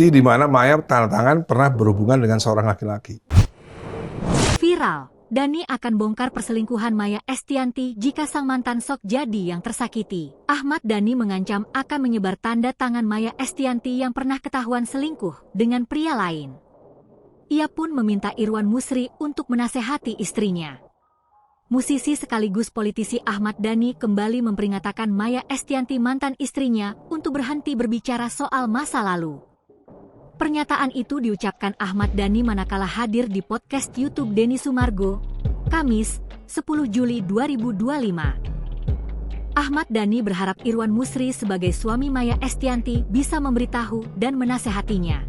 bukti di mana Maya tanda tangan pernah berhubungan dengan seorang laki-laki. Viral, Dani akan bongkar perselingkuhan Maya Estianty jika sang mantan sok jadi yang tersakiti. Ahmad Dhani mengancam akan menyebar tanda tangan Maya Estianty yang pernah ketahuan selingkuh dengan pria lain. Ia pun meminta Irwan Musri untuk menasehati istrinya. Musisi sekaligus politisi Ahmad Dhani kembali memperingatkan Maya Estianty mantan istrinya untuk berhenti berbicara soal masa lalu. Pernyataan itu diucapkan Ahmad Dhani manakala hadir di podcast YouTube Denny Sumargo, Kamis, 10 Juli 2025. Ahmad Dhani berharap Irwan Musri sebagai suami Maya Estianty bisa memberitahu dan menasehatinya.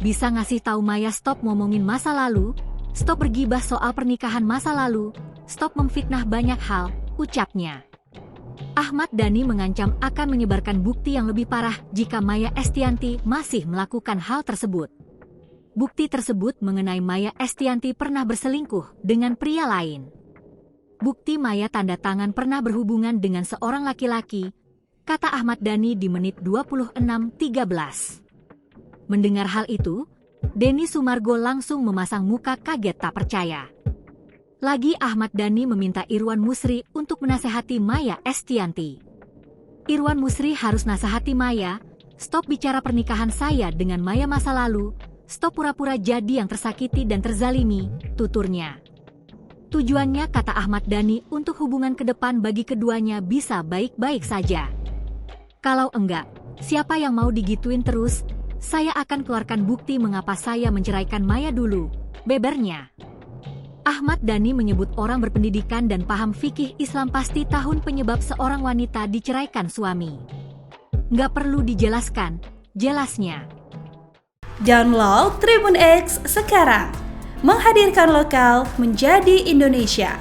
Bisa ngasih tahu Maya stop ngomongin masa lalu, stop bergibah soal pernikahan masa lalu, stop memfitnah banyak hal, ucapnya. Ahmad Dhani mengancam akan menyebarkan bukti yang lebih parah jika Maya Estianty masih melakukan hal tersebut. Bukti tersebut mengenai Maya Estianty pernah berselingkuh dengan pria lain. Bukti Maya tanda tangan pernah berhubungan dengan seorang laki-laki, kata Ahmad Dhani di menit 26:13. Mendengar hal itu, Denny Sumargo langsung memasang muka kaget tak percaya. Lagi Ahmad Dhani meminta Irwan Musri untuk menasehati Maya Estianty. Irwan Musri harus nasihati Maya, stop bicara pernikahan saya dengan Maya masa lalu, stop pura-pura jadi yang tersakiti dan terzalimi, tuturnya. Tujuannya, kata Ahmad Dhani, untuk hubungan ke depan bagi keduanya bisa baik-baik saja. Kalau enggak, siapa yang mau digituin terus? Saya akan keluarkan bukti mengapa saya menceraikan Maya dulu, bebernya. Ahmad Dhani menyebut orang berpendidikan dan paham fikih Islam pasti tahun penyebab seorang wanita diceraikan suami. Nggak perlu dijelaskan, jelasnya. Download Tribun X sekarang, menghadirkan lokal menjadi Indonesia.